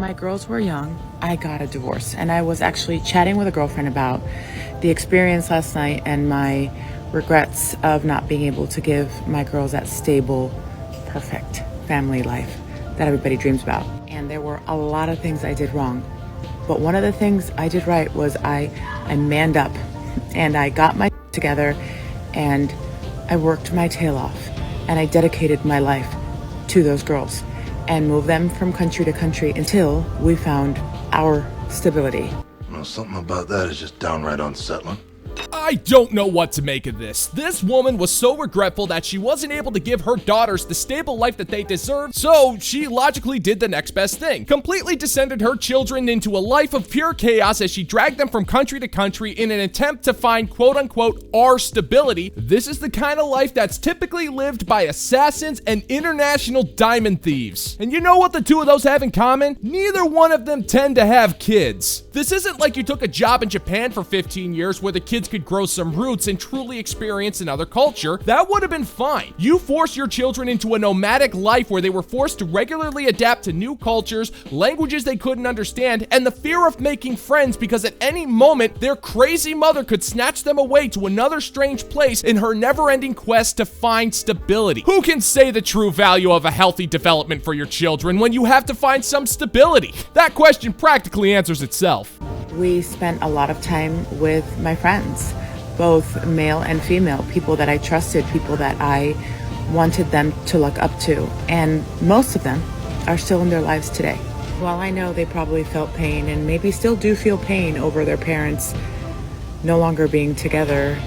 my girls were young, I got a divorce. And I was actually chatting with a girlfriend about the experience last night and my regrets of not being able to give my girls that stable, perfect family life that everybody dreams about. And there were a lot of things I did wrong. But one of the things I did right was I manned up and I got my together and I worked my tail off and I dedicated my life to those girls and moved them from country to country until we found our stability. Well, something about that is just downright unsettling. I don't know what to make of this. This woman was so regretful that she wasn't able to give her daughters the stable life that they deserved, so she logically did the next best thing. Completely descended her children into a life of pure chaos as she dragged them from country to country in an attempt to find quote-unquote our stability. This is the kind of life that's typically lived by assassins and international diamond thieves. And you know what the two of those have in common? Neither one of them tend to have kids. This isn't like you took a job in Japan for 15 years where the kids could grow some roots and truly experience another culture. That would have been fine. You force your children into a nomadic life where they were forced to regularly adapt to new cultures, languages they couldn't understand, and the fear of making friends because at any moment their crazy mother could snatch them away to another strange place in her never-ending quest to find stability. Who can say the true value of a healthy development for your children when you have to find some stability? That question practically answers itself. We spent a lot of time with my friends, both male and female, people that I trusted, people that I wanted them to look up to. And most of them are still in their lives today. While I know they probably felt pain and maybe still do feel pain over their parents no longer being together,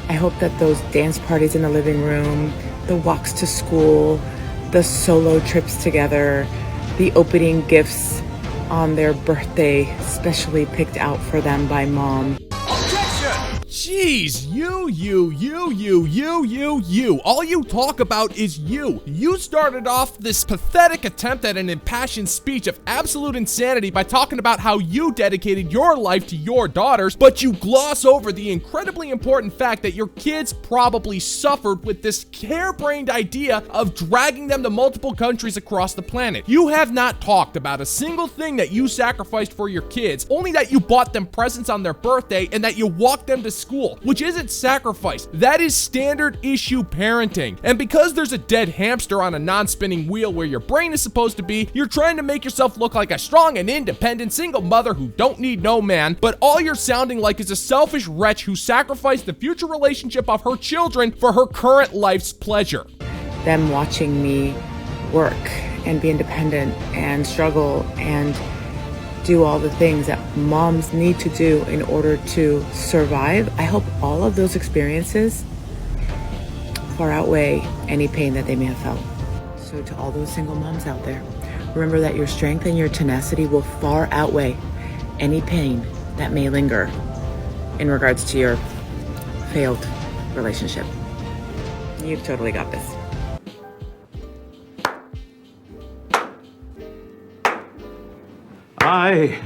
I hope that those dance parties in the living room, the walks to school, the solo trips together, the opening gifts on their birthday, specially picked out for them by mom. Jeez, you. All you talk about is you. You started off this pathetic attempt at an impassioned speech of absolute insanity by talking about how you dedicated your life to your daughters, but you gloss over the incredibly important fact that your kids probably suffered with this harebrained idea of dragging them to multiple countries across the planet. You have not talked about a single thing that you sacrificed for your kids, only that you bought them presents on their birthday and that you walked them to school, which isn't sacrifice. That is standard issue parenting. And because there's a dead hamster on a non-spinning wheel where your brain is supposed to be, you're trying to make yourself look like a strong and independent single mother who don't need no man, but all you're sounding like is a selfish wretch who sacrificed the future relationship of her children for her current life's pleasure. Them watching me work and be independent and struggle and do all the things that moms need to do in order to survive. I hope all of those experiences far outweigh any pain that they may have felt. So to all those single moms out there, remember that your strength and your tenacity will far outweigh any pain that may linger in regards to your failed relationship. You've totally got this. I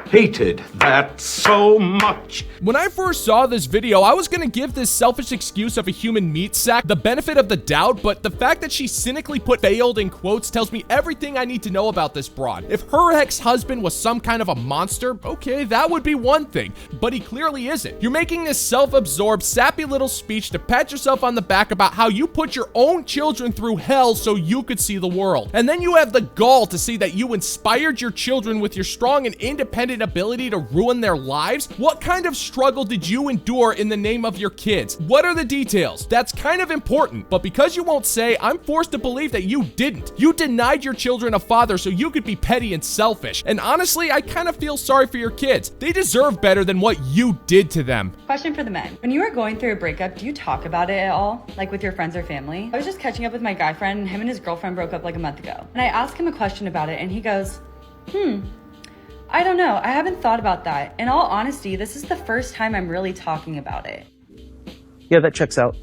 hated that so much. When I first saw this video, I was gonna give this selfish excuse of a human meat sack the benefit of the doubt, but the fact that she cynically put failed in quotes tells me everything I need to know about this broad. If her ex-husband was some kind of a monster, okay, that would be one thing, but he clearly isn't. You're making this self-absorbed, sappy little speech to pat yourself on the back about how you put your own children through hell so you could see the world. And then you have the gall to say that you inspired your children with your strong and independent ability to ruin their lives? What kind of struggle did you endure in the name of your kids? What are the details? That's kind of important, but because you won't say, I'm forced to believe that you didn't. You denied your children a father so you could be petty and selfish. And honestly, I kind of feel sorry for your kids. They deserve better than what you did to them. Question for the men. When you are going through a breakup, do you talk about it at all? Like with your friends or family? I was just catching up with my guy friend, and him and his girlfriend broke up like a month ago. And I asked him a question about it, and he goes, I don't know. I haven't thought about that. In all honesty, this is the first time I'm really talking about it. Yeah, that checks out.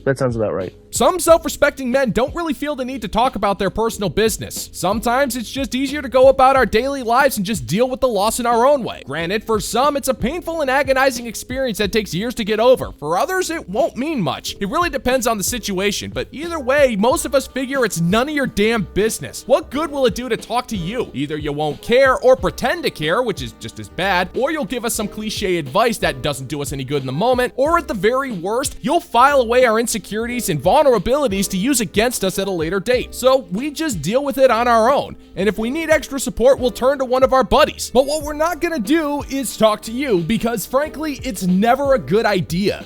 That sounds about right. Some self-respecting men don't really feel the need to talk about their personal business. Sometimes it's just easier to go about our daily lives and just deal with the loss in our own way. Granted, for some, it's a painful and agonizing experience that takes years to get over. For others, it won't mean much. It really depends on the situation, but either way, most of us figure it's none of your damn business. What good will it do to talk to you? Either you won't care or pretend to care, which is just as bad, or you'll give us some cliche advice that doesn't do us any good in the moment, or at the very worst, you'll file away our insecurities and vulnerabilities to use against us at a later date. So we just deal with it on our own. And if we need extra support, we'll turn to one of our buddies. But what we're not gonna do is talk to you because frankly, it's never a good idea.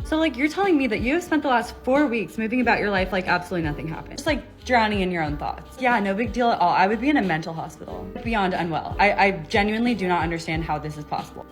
So like you're telling me that you have spent the last 4 weeks moving about your life like absolutely nothing happened. Just like drowning in your own thoughts. Yeah, no big deal at all. I would be in a mental hospital. Beyond unwell. I genuinely do not understand how this is possible.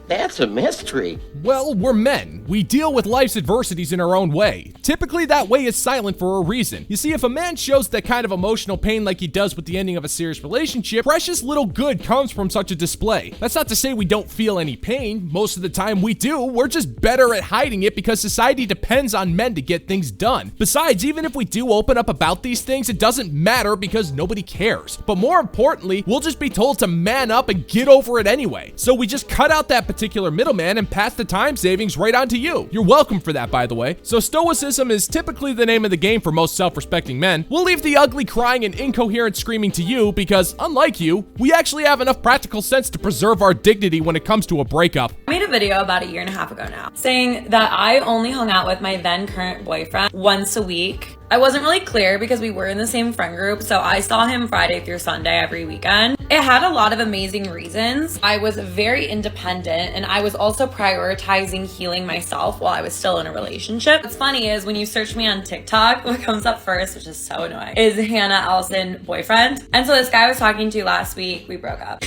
That's a mystery. Well, we're men. We deal with life's adversities in our own way. Typically, that way is silent for a reason. You see, if a man shows that kind of emotional pain like he does with the ending of a serious relationship, precious little good comes from such a display. That's not to say we don't feel any pain. Most of the time we do. We're just better at hiding it because society depends on men to get things done. Besides, even if we do open up about these things, it doesn't matter because nobody cares. But more importantly, we'll just be told to man up and get over it anyway. So we just cut out that particular middleman and pass the time savings right on to you. You're welcome for that, by the way. So Stoicism is typically the name of the game for most self-respecting men. We'll leave the ugly crying and incoherent screaming to you because, unlike you, we actually have enough practical sense to preserve our dignity when it comes to a breakup. I made a video about 1.5 years ago now saying that I only hung out with my then current boyfriend once a week. I wasn't really clear because we were in the same friend group, so I saw him Friday through Sunday every weekend. It had a lot of amazing reasons. I was very independent and I was also prioritizing healing myself while I was still in a relationship. What's funny is when you search me on TikTok, what comes up first, which is so annoying, is Hannah Ellison boyfriend. And so this guy I was talking to last week, we broke up,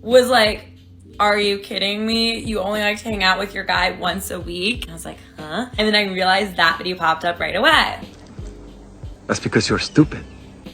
was like, are you kidding me? You only like to hang out with your guy once a week? And I was like, huh? And then I realized that video popped up right away. That's because you're stupid.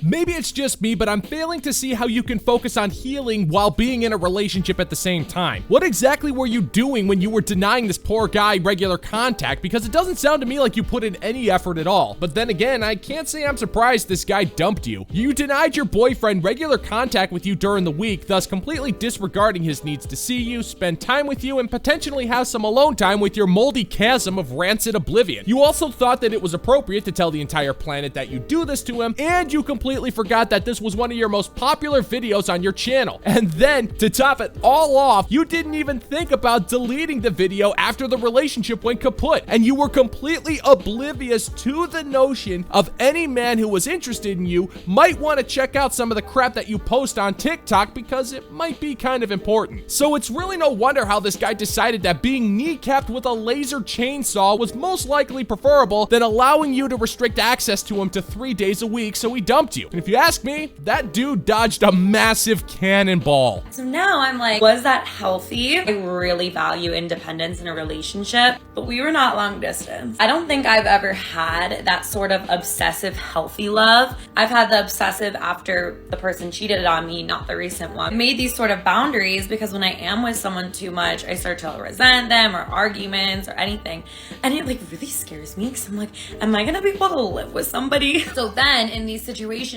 Maybe it's just me, but I'm failing to see how you can focus on healing while being in a relationship at the same time. What exactly were you doing when you were denying this poor guy regular contact? Because it doesn't sound to me like you put in any effort at all. But then again, I can't say I'm surprised this guy dumped you. You denied your boyfriend regular contact with you during the week, thus completely disregarding his needs to see you, spend time with you, and potentially have some alone time with your moldy chasm of rancid oblivion. You also thought that it was appropriate to tell the entire planet that you do this to him, and you completely forgot that this was one of your most popular videos on your channel. And then, to top it all off, you didn't even think about deleting the video after the relationship went kaput. And you were completely oblivious to the notion of any man who was interested in you might want to check out some of the crap that you post on TikTok because it might be kind of important. So it's really no wonder how this guy decided that being kneecapped with a laser chainsaw was most likely preferable than allowing you to restrict access to him to 3 days a week, so he dumped you. And if you ask me, that dude dodged a massive cannonball. So now I'm like, was that healthy? I really value independence in a relationship, but we were not long distance. I don't think I've ever had that sort of obsessive healthy love. I've had the obsessive after the person cheated on me, not the recent one. I made these sort of boundaries because when I am with someone too much, I start to resent them or arguments or anything. And it like really scares me because I'm like, am I gonna be able to live with somebody? So then in these relationships,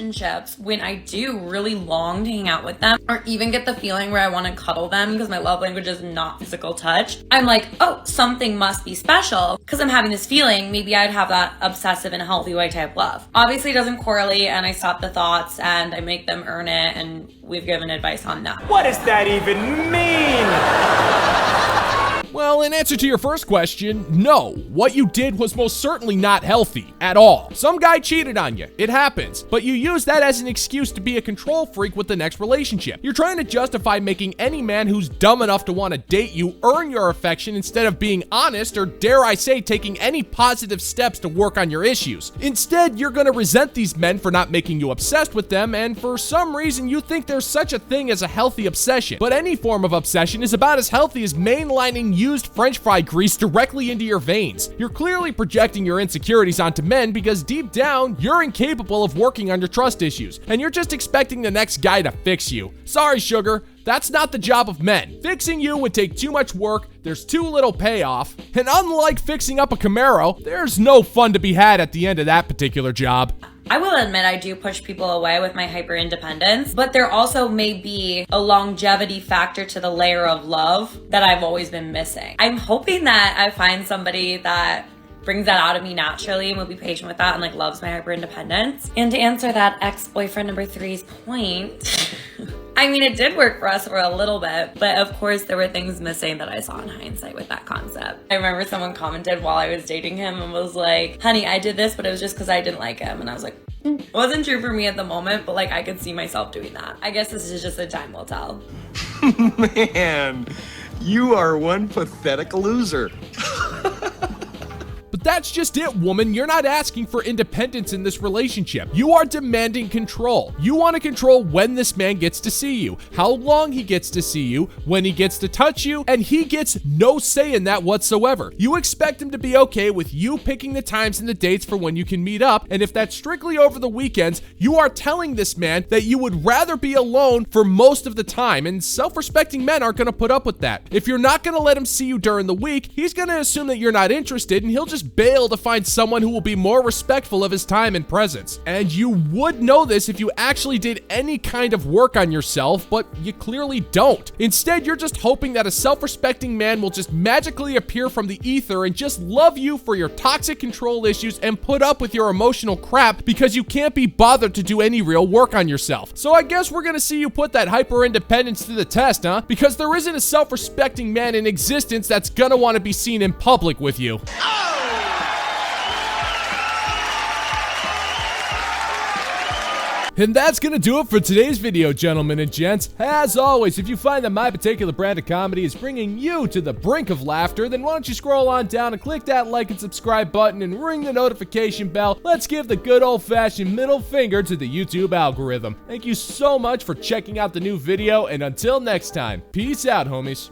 when I do really long to hang out with them or even get the feeling where I want to cuddle them because my love language is not physical touch, I'm like, oh, something must be special because I'm having this feeling. Maybe I'd have that obsessive in a healthy way type love. Obviously it doesn't correlate, and I stop the thoughts and I make them earn it, and we've given advice on that. What does that even mean? Well, in answer to your first question, no. What you did was most certainly not healthy at all. Some guy cheated on you. It happens. But you use that as an excuse to be a control freak with the next relationship. You're trying to justify making any man who's dumb enough to want to date you earn your affection instead of being honest, or dare I say, taking any positive steps to work on your issues. Instead, you're going to resent these men for not making you obsessed with them, and for some reason you think there's such a thing as a healthy obsession. But any form of obsession is about as healthy as mainlining used French fry grease directly into your veins. You're clearly projecting your insecurities onto men because deep down, you're incapable of working on your trust issues, and you're just expecting the next guy to fix you. Sorry, sugar. That's not the job of men. Fixing you would take too much work, there's too little payoff, and unlike fixing up a Camaro, there's no fun to be had at the end of that particular job. I will admit I do push people away with my hyper independence, but there also may be a longevity factor to the layer of love that I've always been missing. I'm hoping that I find somebody that brings that out of me naturally and will be patient with that and like loves my hyper independence. And to answer that ex-boyfriend number 3's point, I mean, it did work for us for a little bit, but of course there were things missing that I saw in hindsight with that concept. I remember someone commented while I was dating him and was like, honey, I did this, but it was just because I didn't like him. And I was like, it wasn't true for me at the moment, but like I could see myself doing that. I guess this is just a time will tell. Man, you are one pathetic loser. But that's just it, woman. You're not asking for independence in this relationship. You are demanding control. You want to control when this man gets to see you, how long he gets to see you, when he gets to touch you, and he gets no say in that whatsoever. You expect him to be okay with you picking the times and the dates for when you can meet up, and if that's strictly over the weekends, you are telling this man that you would rather be alone for most of the time, and self-respecting men aren't going to put up with that. If you're not going to let him see you during the week, he's going to assume that you're not interested, and he'll just bail to find someone who will be more respectful of his time and presence. And you would know this if you actually did any kind of work on yourself, but you clearly don't. Instead, you're just hoping that a self-respecting man will just magically appear from the ether and just love you for your toxic control issues and put up with your emotional crap because you can't be bothered to do any real work on yourself. So I guess we're gonna see you put that hyper-independence to the test, huh? Because there isn't a self-respecting man in existence that's gonna want to be seen in public with you. And that's gonna do it for today's video, gentlemen and gents. As always, if you find that my particular brand of comedy is bringing you to the brink of laughter, then why don't you scroll on down and click that like and subscribe button and ring the notification bell. Let's give the good old-fashioned middle finger to the YouTube algorithm. Thank you so much for checking out the new video, and until next time, peace out, homies.